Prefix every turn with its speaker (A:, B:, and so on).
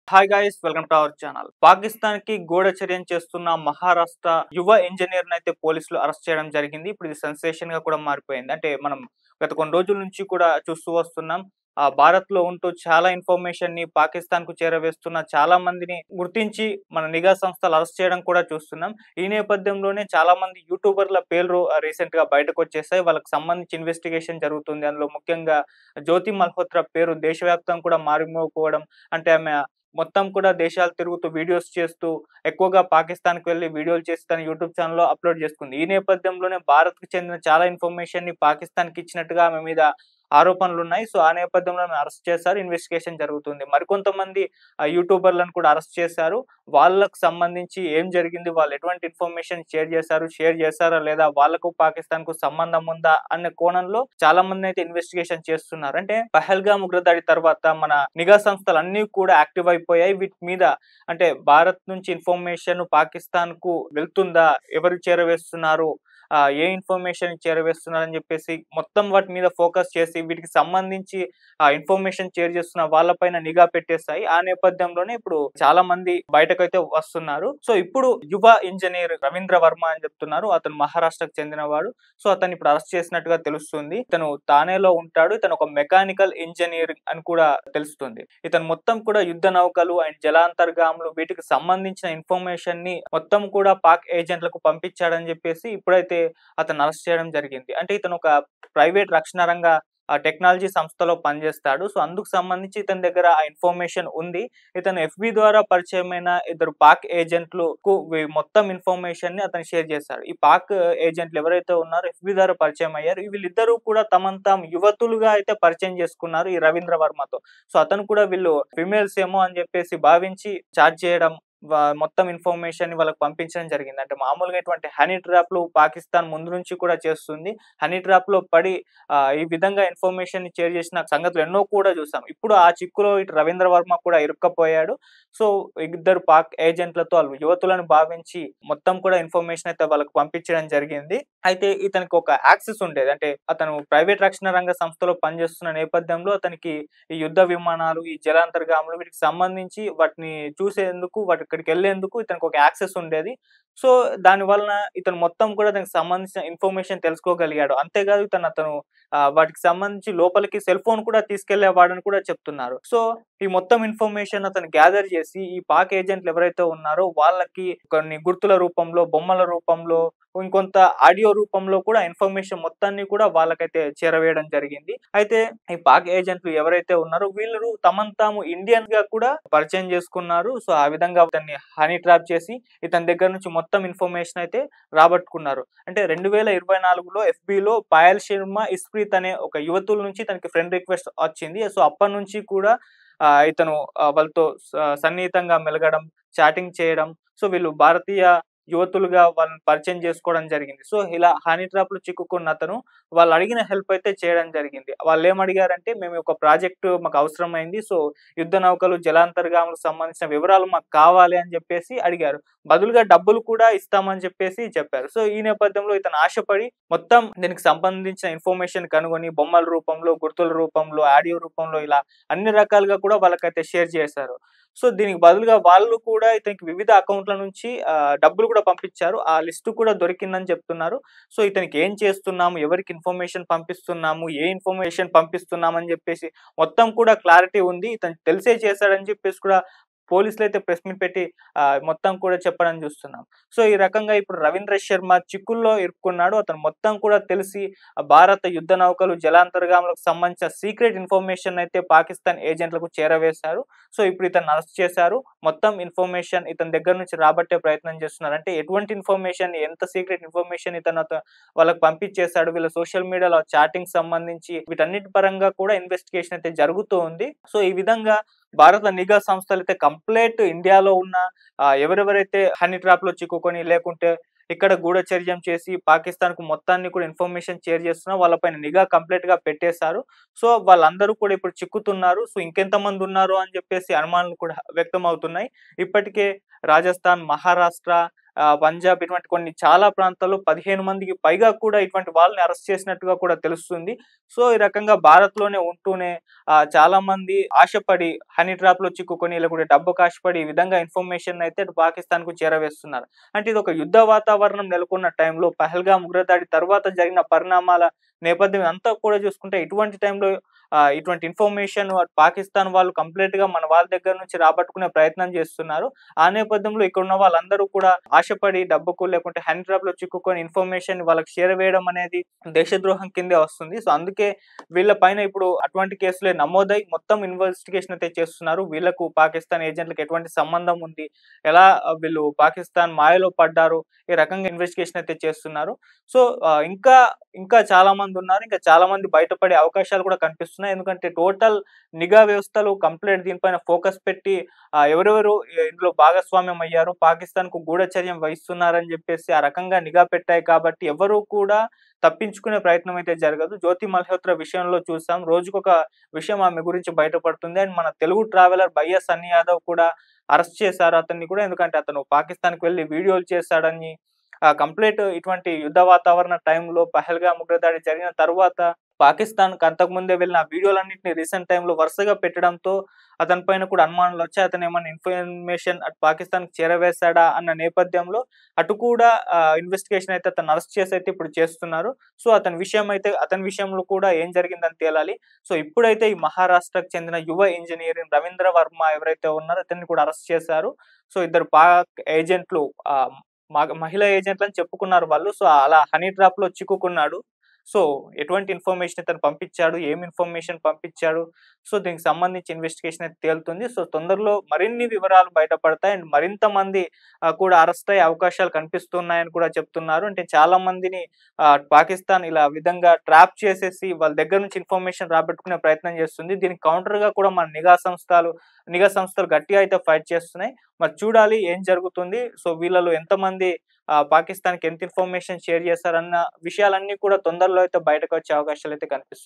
A: Hi guys, welcome to our channel. Pakistan కి గూఢచర్యం చేస్తున్న మహారాష్ట్ర యువ ఇంజనీర్ అయితే పోలీసులు అరెస్ట్ చేయడం జరిగింది. ఇప్పుడు ఇది సెన్సేషన్ గా కూడా మారిపోయింది. అంటే మనం గత కొన్ని రోజుల నుంచి కూడా చూస్తూ వస్తున్నాం. భారత్ లో ఉంటూ చాలా ఇన్ఫర్మేషన్ ని పాకిస్తాన్ కు చేరవేస్తున్న చాలా మందిని గుర్తించి మన నిఘా సంస్థలు అరెస్ట్ చేయడం కూడా చూస్తున్నాం. ఈ నేపథ్యంలోనే చాలా మంది యూట్యూబర్ల పేర్లు రీసెంట్ గా బయటకు వచ్చేసాయి. వాళ్ళకి సంబంధించి ఇన్వెస్టిగేషన్ జరుగుతుంది. అందులో ముఖ్యంగా జ్యోతి మల్హోత్రా పేరు దేశవ్యాప్తంగా కూడా మారుమోగిపోవడం, అంటే ఆమె మొత్తం కూడా దేశాలు తిరుగుతూ వీడియోస్ చేస్తూ ఎక్కువగా పాకిస్తాన్‌కి వెళ్లి వీడియోలు చేసి తన యూట్యూబ్ ఛానెల్‌లో అప్‌లోడ్ చేసుకుంది. ఈ నేపథ్యంలోనే భారత్‌కి చెందిన చాలా ఇన్ఫర్మేషన్‌ని పాకిస్తాన్‌కి ఇచ్చినట్టుగా ఆమె మీద ఆరోపణలున్నాయి. సో, ఆ నేపథ్యంలో ఆమెను అరెస్ట్ చేశారు. ఇన్వెస్టిగేషన్ జరుగుతుంది. మరికొంతమంది యూట్యూబర్‌లను కూడా అరెస్ట్ చేశారు. వాళ్ళకి సంబంధించి ఏం జరిగింది? వాళ్ళు ఎటువంటి ఇన్ఫర్మేషన్ షేర్ చేశారా లేదా? వాళ్ళకు పాకిస్తాన్‌కు సంబంధం ఉందా? అనే కోణంలో చాలా మందినైతే ఇన్వెస్టిగేషన్ చేస్తున్నారు. అంటే పహల్గామ్ ఉగ్రదాడి తర్వాత మన నిఘా సంస్థలన్నీ కూడా యాక్టివ్ అయిపోయాయి. వీటి మీద అంటే భారత్ నుంచి ఇన్ఫర్మేషన్ పాకిస్తాన్‌కు వెళ్తుందా? ఎవరు చేరవేస్తున్నారు? ఏ ఇన్ఫర్మేషన్ చేరవేస్తున్నారని చెప్పేసి మొత్తం వాటి మీద ఫోకస్ చేసి వీటికి సంబంధించి ఇన్ఫర్మేషన్ షేర్ చేస్తున్న వాళ్ళపైన నిఘా పెట్టేస్తాయి. ఆ నేపథ్యంలోనే ఇప్పుడు చాలా మంది బయటకైతే వస్తున్నారు. సో, ఇప్పుడు యువ ఇంజినీర్ రవీంద్ర వర్మ అని చెప్తున్నారు. అతను మహారాష్ట్రకు చెందినవాడు. సో, అతన్ని ఇప్పుడు అరెస్ట్ చేసినట్టుగా తెలుస్తుంది. ఇతను థానేలో ఉంటాడు. ఇతను ఒక మెకానికల్ ఇంజినీర్ అని కూడా తెలుస్తుంది. ఇతను మొత్తం కూడా యుద్ధ నౌకలు అండ్ జలాంతర్గాములు వీటికి సంబంధించిన ఇన్ఫర్మేషన్ ని మొత్తం కూడా పాక్ ఏజెంట్లకు పంపించాడని చెప్పేసి ఇప్పుడైతే అతన్ని అరెస్ట్ చేయడం జరిగింది. అంటే ఇతను ఒక ప్రైవేట్ రక్షణ రంగ టెక్నాలజీ సంస్థలో పనిచేస్తాడు. సో, అందుకు సంబంధించి ఇతని దగ్గర ఆ ఇన్ఫర్మేషన్ ఉంది. ఇతను ఎఫ్‌బి ద్వారా పరిచయమైన ఇద్దరు పాక్ ఏజెంట్లుకు మొత్తం ఇన్ఫర్మేషన్‌ని అతను షేర్ చేశాడు. ఈ పాక్ ఏజెంట్లు ఎవరైతే ఉన్నారో ఎఫ్‌బి ద్వారా పరిచయం అయ్యారు. వీళ్ళిద్దరూ కూడా తమను తాము యువతులుగా అయితే పరిచయం చేసుకున్నారు ఈ రవీంద్ర వర్మతో. సో, అతను కూడా వీళ్ళు ఫీమేల్స్ ఏమో అని చెప్పేసి భావించి చాట్ చేయడం, మొత్తం ఇన్ఫర్మేషన్‌ని వాళ్ళకి పంపించడం జరిగింది. అంటే మామూలుగా ఇటువంటి హనీ ట్రాప్‌లు పాకిస్తాన్ ముందు నుంచి కూడా చేస్తుంది. హనీ ట్రాప్‌లో పడి ఈ విధంగా ఇన్ఫర్మేషన్‌ని షేర్ చేసిన సంగతులు ఎన్నో కూడా చూసాం. ఇప్పుడు ఆ చిక్కులో ఇటు రవీంద్ర వర్మ కూడా ఇరుక్కపోయాడు. సో, ఇద్దరు పాక్ ఏజెంట్లతో ఆళ్ళు యువతులను భావించి మొత్తం కూడా ఇన్ఫర్మేషన్ అయితే వాళ్ళకి పంపించడం జరిగింది. అయితే ఇతనికి ఒక యాక్సెస్ ఉండేది. అంటే అతను ప్రైవేట్ రక్షణ రంగ సంస్థలో పనిచేస్తున్న నేపథ్యంలో అతనికి ఈ యుద్ధ విమానాలు, ఈ జలాంతర్గాములు వీటికి సంబంధించి వాటిని చూసేందుకు, అక్కడికెళ్ళేందుకు ఇతనికి ఒక యాక్సెస్ ఉండేది. సో, దాని వలన ఇతను మొత్తం కూడా దానికి సంబంధించిన ఇన్ఫర్మేషన్ తెలుసుకోగలిగాడు. అంతేకాదు అతను వాటికి సంబంధించి లోపలికి సెల్ ఫోన్ కూడా తీసుకెళ్ళేవాడని కూడా చెప్తున్నారు. సో, ఈ మొత్తం ఇన్ఫర్మేషన్ అతను గ్యాదర్ చేసి ఈ పాక్ ఏజెంట్లు ఎవరైతే ఉన్నారో వాళ్ళకి కొన్ని గుర్తుల రూపంలో, బొమ్మల రూపంలో, ఇంకొంత ఆడియో రూపంలో కూడా ఇన్ఫర్మేషన్ మొత్తాన్ని కూడా వాళ్ళకైతే చేరవేయడం జరిగింది. అయితే ఈ పాక్ ఏజెంట్లు ఎవరైతే ఉన్నారో వీళ్ళు తమను తాము ఇండియన్‌గా కూడా పరిచయం చేసుకున్నారు. సో, ఆ విధంగా ఇతన్ని హనీ ట్రాప్ చేసి ఇతని దగ్గర నుంచి మొత్తం ఇన్ఫర్మేషన్ అయితే రాబట్టుకున్నారు. అంటే 2024లో ఎఫ్‌బిలో పాయల్ శర్మ, ఇస్ప్రీత్ అనే ఒక యువతుల నుంచి తనకి ఫ్రెండ్ రిక్వెస్ట్ వచ్చింది. సో, అప్పటినుంచి కూడా ఇతను వాళ్ళతో సన్నిహితంగా మెలగడం, చాటింగ్ చేయడం. సో, వీళ్ళు భారతీయ యువతులుగా వాళ్ళని పరిచయం చేసుకోవడం జరిగింది. సో, ఇలా హనీ ట్రాప్‌లో చిక్కుకున్న అతను వాళ్ళు అడిగిన హెల్ప్ అయితే చేయడం జరిగింది. వాళ్ళేమడిగారంటే, "మేము ఒక ప్రాజెక్ట్ మాకు అవసరమైంది. సో, యుద్ధ నౌకలు, జలాంతర్గాములకు సంబంధించిన వివరాలు మాకు కావాలి" అని చెప్పేసి అడిగారు. బదులుగా డబ్బులు కూడా ఇస్తామని చెప్పేసి చెప్పారు. సో, ఈ నేపథ్యంలో ఇతను ఆశపడి మొత్తం దీనికి సంబంధించిన ఇన్ఫర్మేషన్ కనుగొని బొమ్మల రూపంలో, గుర్తుల రూపంలో, ఆడియో రూపంలో ఇలా అన్ని రకాలుగా కూడా వాళ్ళకైతే షేర్ చేశారు. సో, దీనికి బదులుగా వాళ్ళు కూడా ఇతనికి వివిధ అకౌంట్‌ల నుంచి డబ్బులు కూడా పంపించారు. ఆ లిస్ట్ కూడా దొరికిందని చెప్తున్నారు. సో, ఇతనికి ఏం చేస్తున్నాము, ఎవరికి ఇన్ఫర్మేషన్ పంపిస్తున్నాము, ఏ ఇన్ఫర్మేషన్ పంపిస్తున్నామని చెప్పేసి మొత్తం కూడా క్లారిటీ ఉంది. ఇతను తెలిసే చేశాడని చెప్పేసి కూడా పోలీసులైతే ప్రెస్ మీట్ పెట్టి మొత్తం కూడా చెప్పడం చూస్తున్నాం. సో, ఈ రకంగా ఇప్పుడు రవీంద్ర శర్మ చిక్కుల్లో ఇరుక్కున్నాడు. అతను మొత్తం కూడా తెలిసి భారత యుద్ధ నౌకలు, జలాంతర్గాములకు సంబంధించిన సీక్రెట్ ఇన్ఫర్మేషన్ అయితే పాకిస్తాన్ ఏజెంట్లకు చేరవేశారు. సో, ఇప్పుడు ఇతన్ని అరెస్ట్ చేశారు. మొత్తం ఇన్ఫర్మేషన్ ఇతని దగ్గర నుంచి రాబట్టే ప్రయత్నం చేస్తున్నారు. అంటే ఎటువంటి ఇన్ఫర్మేషన్, ఎంత సీక్రెట్ ఇన్ఫర్మేషన్ వాళ్ళకి పంపించేసాడు. వీళ్ళ సోషల్ మీడియాలో చాటింగ్ సంబంధించి వీటన్నిటి పరంగా కూడా ఇన్వెస్టిగేషన్ అయితే జరుగుతూ ఉంది. సో, ఈ విధంగా భారత నిఘా సంస్థలైతే కంప్లీట్ ఇండియాలో ఉన్న ఎవరెవరైతే హనీ ట్రాప్‌లో చిక్కుకొని లేకుంటే ఇక్కడ గూఢచర్యం చేసి పాకిస్తాన్‌కు మొత్తాన్ని కూడా ఇన్ఫర్మేషన్ షేర్ చేస్తున్నా వాళ్ళపైన నిఘా కంప్లీట్‌గా పెట్టేశారు. సో, వాళ్ళందరూ కూడా ఇప్పుడు చిక్కుతున్నారు. సో, ఇంకెంతమంది ఉన్నారు అని చెప్పేసి అనుమానాలు కూడా వ్యక్తమవుతున్నాయి. ఇప్పటికే రాజస్థాన్, మహారాష్ట్ర, పంజాబ్ ఇటువంటి కొన్ని చాలా ప్రాంతాల్లో 15 మందికి పైగా కూడా ఇటువంటి వాళ్ళని అరెస్ట్ చేసినట్టుగా కూడా తెలుస్తుంది. సో, ఈ రకంగా భారత్‌లోనే ఉంటూనే చాలా మంది ఆశపడి హనీ ట్రాప్‌లో చిక్కుకొని లేకుంటే డబ్బుకు ఆశపడి ఈ విధంగా ఇన్ఫర్మేషన్ అయితే అటు పాకిస్తాన్‌కు చేరవేస్తున్నారు. అంటే ఇదొక యుద్ధ వాతావరణం నెలకొన్న టైంలో పహల్గామ్ ఉగ్రదాడి తర్వాత జరిగిన పరిణామాల నేపథ్యం అంతా కూడా చూసుకుంటే ఇటువంటి టైంలో ఇటువంటి ఇన్ఫర్మేషన్ పాకిస్తాన్ వాళ్ళు కంప్లీట్‌గా మన వాళ్ళ దగ్గర నుంచి రాబట్టుకునే ప్రయత్నం చేస్తున్నారు. ఆ నేపథ్యంలో ఇక్కడున్న వాళ్ళందరూ కూడా ఆశపడి డబ్బుకు లేకుంటే హనీ ట్రాప్‌లో చిక్కుకొని ఇన్ఫర్మేషన్ వాళ్ళకి చేరవేయడం అనేది దేశద్రోహం కిందే వస్తుంది. సో, అందుకే వీళ్ళ పైన ఇప్పుడు అటువంటి కేసులే నమోదై మొత్తం ఇన్వెస్టిగేషన్ అయితే చేస్తున్నారు. వీళ్ళకు పాకిస్తాన్ ఏజెంట్‌లకి ఎటువంటి సంబంధం ఉంది? ఎలా వీళ్ళు పాకిస్తాన్ మాయలో పడ్డారు? ఈ రకంగా ఇన్వెస్టిగేషన్ అయితే చేస్తున్నారు. సో, ఇంకా ఇంకా చాలా మందున్నారు. ఇంకా చాలా మంది బయటపడే అవకాశాలు కూడా కనిపిస్తున్నాయి. ఎందుకంటే టోటల్ నిఘా వ్యవస్థలు కంప్లీట్ దీనిపైన ఫోకస్ పెట్టి ఎవరెవరు ఇందులో భాగస్వామ్యం అయ్యారు, పాకిస్తాన్‌కు గూఢచర్యం వహిస్తున్నారని జెప్పేసి ఆ రకంగా నిఘా పెట్టాయి కాబట్టి ఎవరు కూడా తప్పించుకునే ప్రయత్నం అయితే జరగదు. జ్యోతి మల్హోత్రా విషయంలో చూసాం. రోజుకొక విషయం ఆమె గురించి బయటపడుతుంది. అండ్ మన తెలుగు ట్రావెలర్ బయ్యా సన్నీ యాదవ్ కూడా అరెస్ట్ చేశారు అతన్ని కూడా. ఎందుకంటే అతను పాకిస్తాన్‌కి వెళ్లి వీడియోలు చేశాడని కంప్లీట్ ఇటువంటి యుద్ధ వాతావరణ టైంలో పహల్గామ్ ఉగ్రదాడి జరిగిన తరువాత పాకిస్తాన్‌కి అంతకుముందే వెళ్ళిన ఆ వీడియోలన్నిటిని రీసెంట్ టైమ్‌లో వరుసగా పెట్టడంతో అతని పైన కూడా అనుమానాలొచ్చాయి. అతనేమన్నా ఇన్ఫర్మేషన్ అటు పాకిస్తాన్‌కి చేరవేశాడా అన్న నేపథ్యంలో అటు కూడా ఇన్వెస్టిగేషన్ అయితే అతన్ని అరెస్ట్ చేసి అయితే ఇప్పుడు చేస్తున్నారు. సో, అతని విషయంలో కూడా ఏం జరిగిందని తేలాలి. సో, ఇప్పుడైతే ఈ మహారాష్ట్రకు చెందిన యువ ఇంజినీర్ రవీంద్ర వర్మ ఎవరైతే ఉన్నారో అతన్ని కూడా అరెస్ట్ చేశారు. సో, ఇద్దరు పాక్ ఏజెంట్లు మహిళా ఏజెంట్లని చెప్పుకున్నారు వాళ్ళు. సో, అలా హనీ ట్రాప్‌లో చిక్కుకున్నాడు. సో, ఎటువంటి ఇన్ఫర్మేషన్ ఇతను పంపించాడు? ఏం ఇన్ఫర్మేషన్ పంపించాడు? సో, దీనికి సంబంధించి ఇన్వెస్టిగేషన్ అయితే తేలుతుంది. సో, తొందరలో మరిన్ని వివరాలు బయటపడతాయి. అండ్ మరింత మంది కూడా అరెస్ట్ అయ్యే అవకాశాలు కనిపిస్తున్నాయని కూడా చెప్తున్నారు. అంటే చాలా మందిని పాకిస్తాన్ ఇలా విధంగా ట్రాప్ చేసేసి వాళ్ళ దగ్గర నుంచి ఇన్ఫర్మేషన్ రాబట్టుకునే ప్రయత్నం చేస్తుంది. దీనికి కౌంటర్‌గా కూడా మన నిఘా సంస్థలు గట్టిగా అయితే ఫైట్ చేస్తున్నాయి. మరి చూడాలి ఏం జరుగుతుంది. సో, వీళ్ళలో ఎంతమంది పాకిస్తాన్‌కి ఎంత ఇన్ఫర్మేషన్ షేర్ చేశారన్న విషయాలన్నీ కూడా తొందరలో అయితే బయటకొచ్చే అవకాశాలయితే కనిపిస్తున్నాయి.